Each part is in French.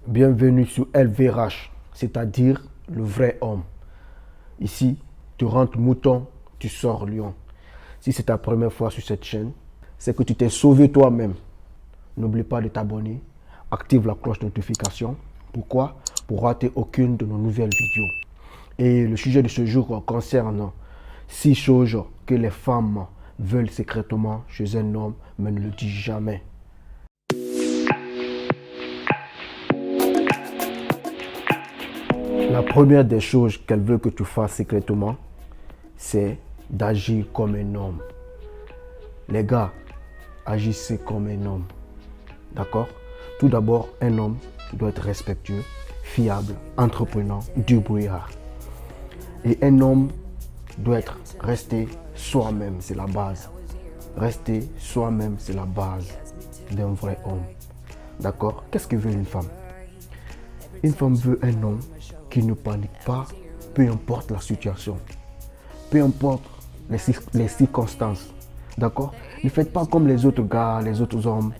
Bienvenue sur LVRH, c'est-à-dire le vrai homme. Ici, tu rentres mouton, tu sors lion. Si c'est ta première fois sur cette chaîne, c'est que tu t'es sauvé toi-même. N'oublie pas de t'abonner, active la cloche de notification. Pourquoi? Pour rater aucune de nos nouvelles vidéos. Et le sujet de ce jour concerne 6 choses que les femmes veulent secrètement chez un homme, mais ne le disent jamais. La première des choses qu'elle veut que tu fasses secrètement, c'est d'agir comme un homme. Les gars, agissez comme un homme. D'accord? Tout d'abord, un homme doit être respectueux, fiable, entreprenant, débrouillard. Et un homme doit rester soi-même, c'est la base. Rester soi-même, c'est la base d'un vrai homme. D'accord? Qu'est-ce que veut une femme? Une femme veut un homme qui ne panique pas, peu importe la situation, peu importe les circonstances. D'accord? Ne faites pas comme les autres gars, les autres hommes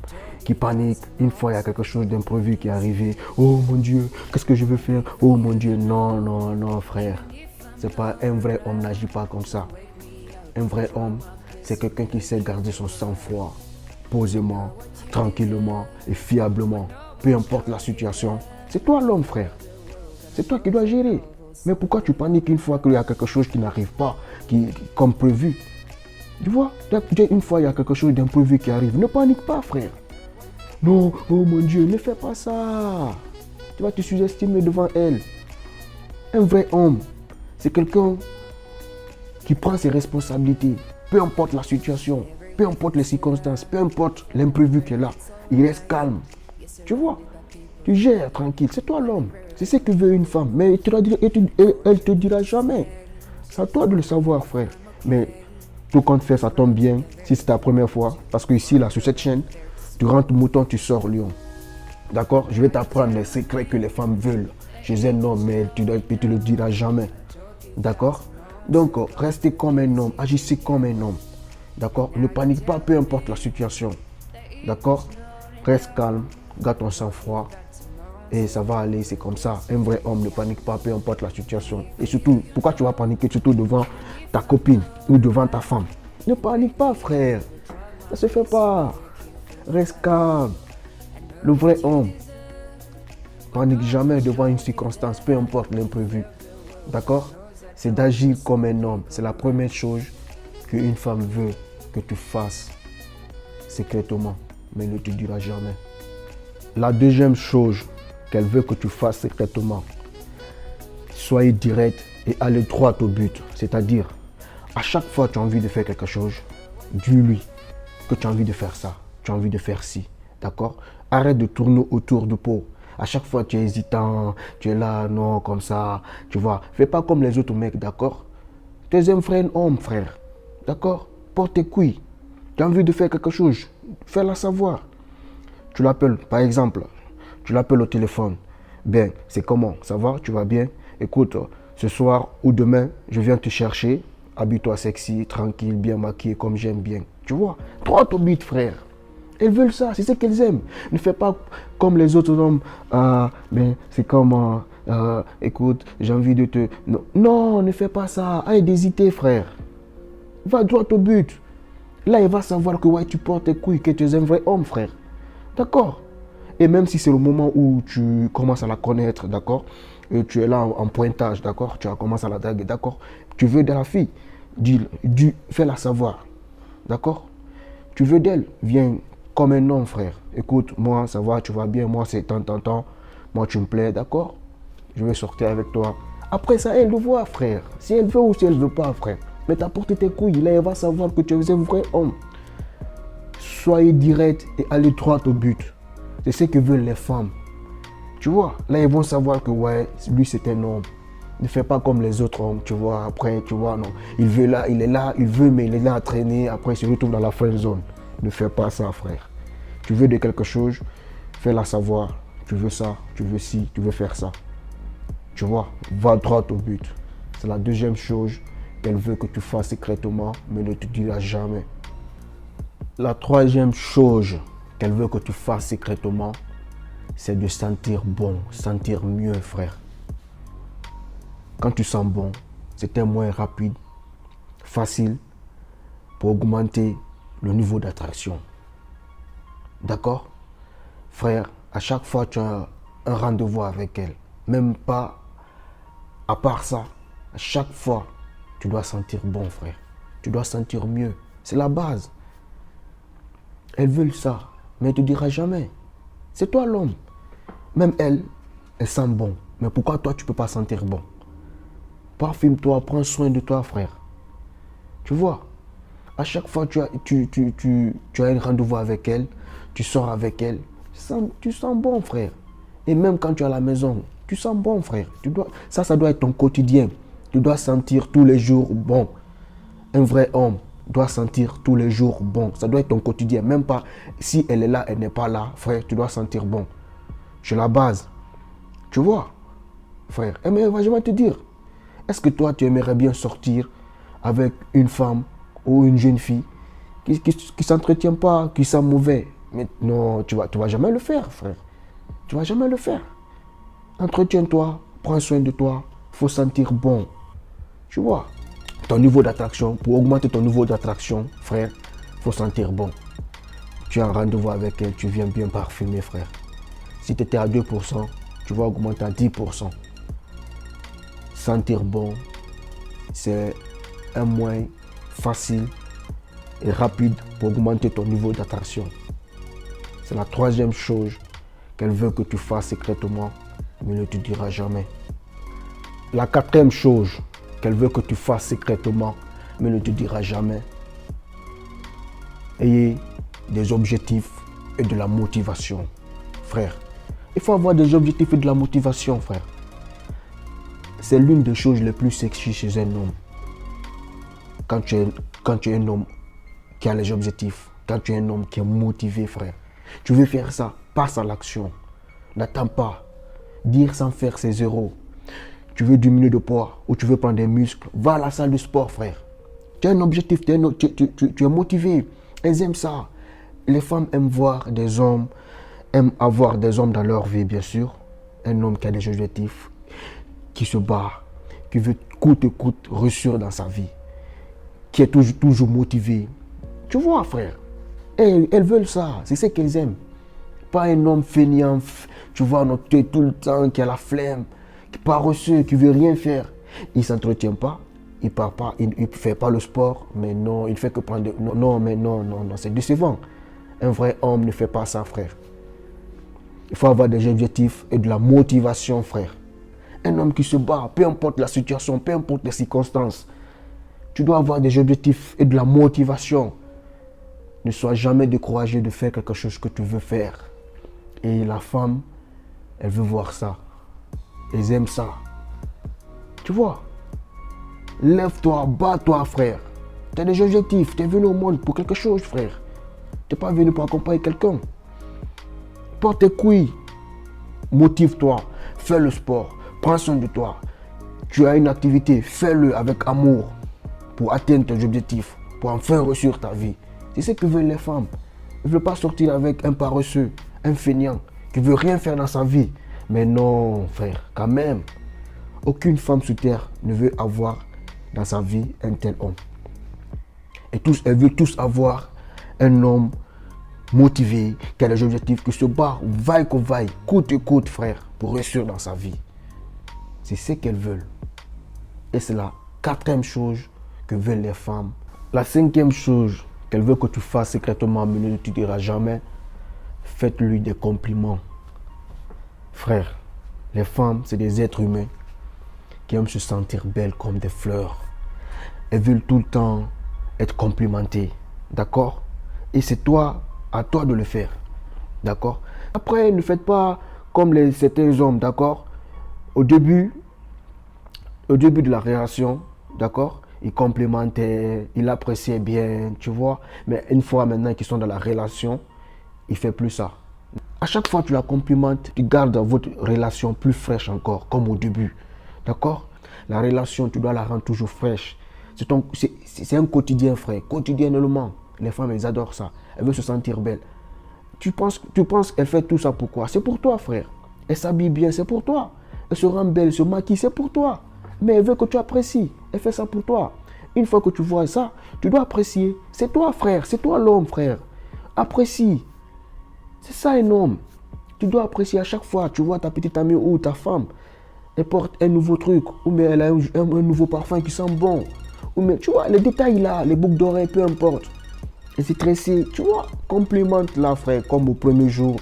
qui paniquent. Une fois, il y a quelque chose d'imprévu qui est arrivé. Oh mon Dieu, qu'est-ce que je veux faire? Oh mon Dieu, non, non, non, frère. C'est pas un vrai homme, n'agit pas comme ça. Un vrai homme, c'est quelqu'un qui sait garder son sang-froid, posément, tranquillement et fiablement. Peu importe la situation. C'est toi l'homme, frère. C'est toi qui dois gérer. Mais pourquoi tu paniques une fois qu'il y a quelque chose qui n'arrive pas, comme prévu? Tu vois, une fois il y a quelque chose d'imprévu qui arrive, ne panique pas, frère. Non, oh mon Dieu, ne fais pas ça. Tu vas te sous-estimer devant elle. Un vrai homme, c'est quelqu'un qui prend ses responsabilités. Peu importe la situation, peu importe les circonstances, peu importe l'imprévu qu'elle est là, il reste calme. Tu vois, tu gères tranquille, c'est toi l'homme. C'est ce que veut une femme, mais elle te dira jamais. C'est à toi de le savoir, frère. Mais tout compte fait, ça tombe bien si c'est ta première fois. Parce que ici, là, sur cette chaîne, tu rentres mouton, tu sors lion. D'accord? Je vais t'apprendre les secrets que les femmes veulent chez un homme, mais tu ne te le diras jamais. D'accord? Donc, restez comme un homme, agissez comme un homme. D'accord? Ne panique pas, peu importe la situation. D'accord? Reste calme, garde ton sang-froid. Et ça va aller, c'est comme ça. Un vrai homme ne panique pas, peu importe la situation. Et surtout, pourquoi tu vas paniquer surtout devant ta copine ou devant ta femme? Ne panique pas, frère. Ça se fait pas. Reste calme. Le vrai homme ne panique jamais devant une circonstance, peu importe l'imprévu. D'accord? C'est d'agir comme un homme. C'est la première chose qu'une femme veut que tu fasses secrètement, mais ne te dira jamais. La deuxième chose qu'elle veut que tu fasses secrètement, soyez direct et allez droit au but. C'est-à-dire, à chaque fois que tu as envie de faire quelque chose, dis-lui que tu as envie de faire ça, tu as envie de faire ci. D'accord? Arrête de tourner autour du pot. À chaque fois, tu es hésitant, tu es là, non, comme ça, tu vois. Fais pas comme les autres mecs, d'accord? Tu es un vrai homme, frère. D'accord? Porte tes couilles. Tu as envie de faire quelque chose, fais-la savoir. Tu l'appelles, par exemple, tu l'appelles au téléphone. Ben, c'est comment? Ça va? Tu vas bien? Écoute, ce soir ou demain, je viens te chercher. Habille-toi sexy, tranquille, bien maquillé, comme j'aime bien. Tu vois? Droit au but, frère. Elles veulent ça, c'est ce qu'elles aiment. Ne fais pas comme les autres hommes. Ben, c'est comme, écoute, j'ai envie de te... Non, non, ne fais pas ça. Arrête d'hésiter, frère. Va droit au but. Là, il va savoir que ouais, tu portes tes couilles, que tu es un vrai homme, frère. D'accord? Et même si c'est le moment où tu commences à la connaître, d'accord? Et tu es là en pointage, d'accord? Tu commences à la draguer, d'accord? Tu veux de la fille, fais-la savoir, d'accord? Tu veux d'elle, viens comme un homme, frère. Écoute, moi, ça va, tu vas bien, moi, c'est tant. Moi, tu me plais, d'accord? Je vais sortir avec toi. Après ça, elle le voit, frère. Si elle veut ou si elle ne veut pas, frère. Mais t'as porté tes couilles, là, elle va savoir que tu es un vrai homme. Soyez direct et allez droit au but. C'est ce que veulent les femmes. Tu vois, là, ils vont savoir que, ouais, lui, c'est un homme. Ne fais pas comme les autres hommes, tu vois. Après, tu vois, non. Il veut là, il est là, il veut, mais il est là à traîner. Après, il se retrouve dans la friend zone. Ne fais pas ça, frère. Tu veux de quelque chose, fais-la savoir. Tu veux ça, tu veux ci, tu veux faire ça. Tu vois, va droit au but. C'est la deuxième chose qu'elle veut que tu fasses secrètement, mais ne te dira jamais. La troisième chose qu'elle veut que tu fasses secrètement, c'est de sentir bon, sentir mieux, frère. Quand tu sens bon, c'est un moyen rapide, facile pour augmenter le niveau d'attraction. D'accord? Frère, à chaque fois tu as un rendez-vous avec elle, même pas à part ça, à chaque fois tu dois sentir bon, frère. Tu dois sentir mieux. C'est la base. Elles veulent ça, mais elle ne te dira jamais. C'est toi l'homme. Même elle sent bon. Mais pourquoi toi tu ne peux pas sentir bon? Parfume-toi, prends soin de toi, frère. Tu vois, à chaque fois tu as un rendez-vous avec elle, tu sors avec elle, tu sens bon, frère. Et même quand tu es à la maison, tu sens bon, frère. Ça doit être ton quotidien. Tu dois sentir tous les jours bon. Un vrai homme doit sentir tous les jours bon. Ça doit être ton quotidien. Même pas si elle est là, elle n'est pas là, frère, tu dois sentir bon. C'est la base. Tu vois, frère. Mais elle va jamais te dire. Est-ce que toi, tu aimerais bien sortir avec une femme ou une jeune fille qui ne s'entretient pas, qui sent mauvais? Mais non, tu vas jamais le faire, frère. Tu vas jamais le faire. Entretiens-toi, prends soin de toi. Il faut sentir bon. Tu vois, ton niveau d'attraction, pour augmenter ton niveau d'attraction, frère, il faut sentir bon. Tu as un rendez-vous avec elle, tu viens bien parfumé, frère. Si tu étais à 2%, tu vas augmenter à 10%. Sentir bon, c'est un moyen facile et rapide pour augmenter ton niveau d'attraction. C'est la troisième chose qu'elle veut que tu fasses secrètement, mais ne te dira jamais. La quatrième chose qu'elle veut que tu fasses secrètement, mais ne te dira jamais. Ayez des objectifs et de la motivation, frère. Il faut avoir des objectifs et de la motivation, frère. C'est l'une des choses les plus sexy chez un homme. Quand tu es un homme qui a les objectifs, quand tu es un homme qui est motivé, frère. Tu veux faire ça, passe à l'action. N'attends pas. Dire sans faire, c'est zéro. Tu veux diminuer de poids ou tu veux prendre des muscles, va à la salle de sport, frère. Tu as un objectif, tu es motivé. Elles aiment ça. Les femmes aiment voir des hommes, aiment avoir des hommes dans leur vie, bien sûr. Un homme qui a des objectifs, qui se bat, qui veut coûte que coûte réussir dans sa vie, qui est toujours motivé. Tu vois, frère, elles veulent ça, c'est ce qu'elles aiment. Pas un homme fainéant, tu vois, noté tout le temps, qui a la flemme, qui est paresseux, qui veut rien faire. Il ne s'entretient pas, il part pas, il ne fait pas le sport, mais non, il fait que prendre... Non, c'est décevant. Un vrai homme ne fait pas ça, frère. Il faut avoir des objectifs et de la motivation, frère. Un homme qui se bat, peu importe la situation, peu importe les circonstances. Tu dois avoir des objectifs et de la motivation. Ne sois jamais découragé de faire quelque chose que tu veux faire. Et la femme, elle veut voir ça. Elles aiment ça. Tu vois? Lève-toi, bats-toi, frère. Tu as des objectifs. Tu es venu au monde pour quelque chose, frère. Tu n'es pas venu pour accompagner quelqu'un. Porte tes couilles. Motive-toi. Fais le sport. Prends soin de toi. Tu as une activité. Fais-le avec amour pour atteindre tes objectifs. Pour enfin réussir ta vie. C'est ce que veulent les femmes. Elles ne veulent pas sortir avec un paresseux, un feignant, qui ne veut rien faire dans sa vie. Mais non, frère, quand même. Aucune femme sur terre ne veut avoir dans sa vie un tel homme. Et elles veulent tous avoir un homme motivé, qui a des objectifs, qui se bat, vaille qu'on vaille, coûte que coûte, frère, pour réussir dans sa vie. C'est ce qu'elles veulent. Et c'est la quatrième chose que veulent les femmes. La cinquième chose qu'elle veut que tu fasses secrètement, mais ne te dira jamais, faites-lui des compliments. Frère, les femmes, c'est des êtres humains qui aiment se sentir belles comme des fleurs. Elles veulent tout le temps être complimentées, d'accord? Et c'est à toi de le faire, d'accord? Après, ne faites pas comme certains hommes, d'accord? Au début de la relation, d'accord? Ils complimentaient, ils appréciaient bien, tu vois. Mais une fois maintenant qu'ils sont dans la relation, il ne fait plus ça. À chaque fois que tu la complimentes, tu gardes votre relation plus fraîche encore, comme au début. D'accord? La relation, tu dois la rendre toujours fraîche. C'est un quotidien, frère. Quotidiennement, les femmes, elles adorent ça. Elles veulent se sentir belles. Tu penses qu'elle fait tout ça pourquoi? C'est pour toi, frère. Elle s'habille bien, c'est pour toi. Elle se rend belle, elle se maquille, c'est pour toi. Mais elle veut que tu apprécies. Elle fait ça pour toi. Une fois que tu vois ça, tu dois apprécier. C'est toi, frère. C'est toi l'homme, frère. Apprécie. C'est ça un homme. Tu dois apprécier à chaque fois. Tu vois ta petite amie ou ta femme. Elle porte un nouveau truc. Ou bien elle a un nouveau parfum qui sent bon. Ou bien, tu vois, les détails là, les boucles d'oreilles, peu importe. Et c'est tressé. Tu vois, complimente là, frère, comme au premier jour.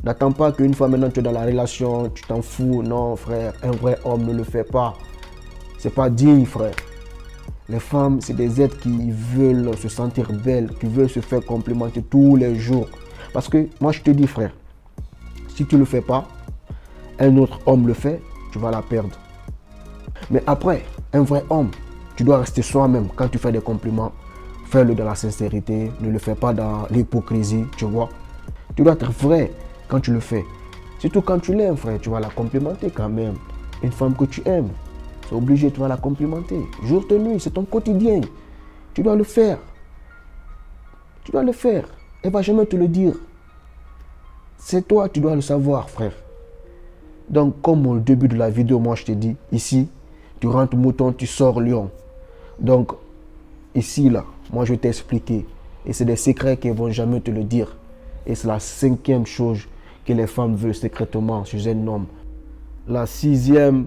N'attends pas qu'une fois maintenant tu es dans la relation, tu t'en fous. Non, frère, un vrai homme ne le fait pas. C'est pas digne, frère. Les femmes, c'est des êtres qui veulent se sentir belles, qui veulent se faire complimenter tous les jours. Parce que moi, je te dis, frère, si tu ne le fais pas, un autre homme le fait, tu vas la perdre. Mais après, un vrai homme, tu dois rester soi-même quand tu fais des compliments. Fais-le dans la sincérité, ne le fais pas dans l'hypocrisie, tu vois. Tu dois être vrai quand tu le fais. Surtout quand tu l'aimes, frère, tu vas la complimenter quand même. Une femme que tu aimes, c'est obligé, tu vas la complimenter. Jour et nuit, c'est ton quotidien. Tu dois le faire. Tu dois le faire. Elle ne va jamais te le dire. C'est toi, tu dois le savoir, frère. Donc, comme au début de la vidéo, moi je te dis, ici, tu rentres mouton, tu sors lion. Donc, ici, là, moi je vais t'expliquer. Et c'est des secrets qu'ils ne vont jamais te le dire. Et c'est la 5e chose que les femmes veulent secrètement chez un homme. La 6e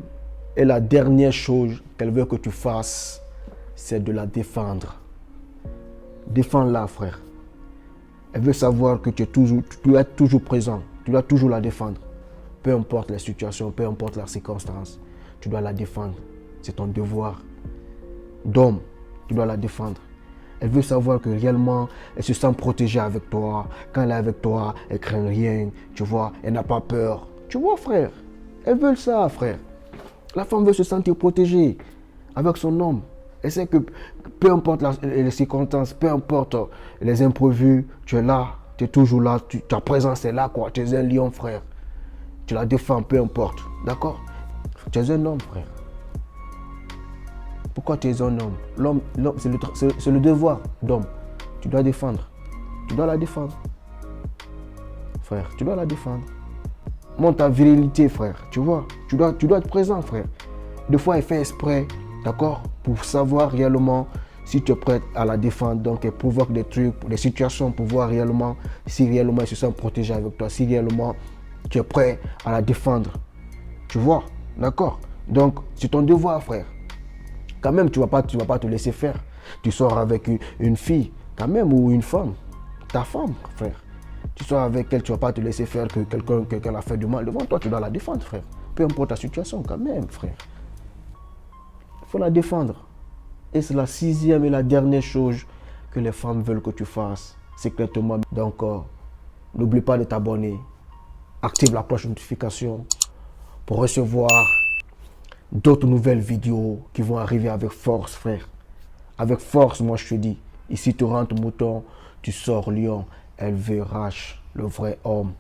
et la dernière chose qu'elle veut que tu fasses, c'est de la défendre. Défends-la, frère. Elle veut savoir que tu dois être toujours présent. Tu dois toujours la défendre. Peu importe la situation, peu importe la circonstance, tu dois la défendre. C'est ton devoir. D'homme, tu dois la défendre. Elle veut savoir que réellement, elle se sent protégée avec toi. Quand elle est avec toi, elle craint rien. Tu vois, elle n'a pas peur. Tu vois, frère. Elles veulent ça, frère. La femme veut se sentir protégée avec son homme. Elle sait que peu importe les circonstances, peu importe les imprévus, tu es là, tu es toujours là, ta présence est là, quoi. Tu es un lion, frère. Tu la défends, peu importe. D'accord? Tu es un homme, frère. Pourquoi tu es un homme? L'homme, c'est le devoir d'homme. Tu dois défendre. Tu dois la défendre. Frère, tu dois la défendre. Montre ta virilité, frère. Tu vois? Tu dois être présent, frère. Des fois, elle fait exprès, d'accord? Pour savoir réellement si tu es prêt à la défendre. Donc, elle provoque des trucs, des situations pour voir réellement si réellement elle se sent protégée avec toi. Si réellement tu es prêt à la défendre. Tu vois? D'accord? Donc, c'est ton devoir, frère. Quand même, tu vas pas te laisser faire. Tu sors avec une fille, quand même, ou une femme. Ta femme, frère. Tu sors avec elle, tu ne vas pas te laisser faire que quelqu'un a fait du mal devant toi. Tu dois la défendre, frère. Peu importe la situation, quand même, frère. Il faut la défendre. Et c'est la 6e et la dernière chose que les femmes veulent que tu fasses secrètement. Donc, n'oublie pas de t'abonner. Active la cloche de notification pour recevoir d'autres nouvelles vidéos qui vont arriver avec force, frère. Avec force, moi je te dis. Ici, tu rentres mouton, tu sors lion. Elle verra le vrai homme.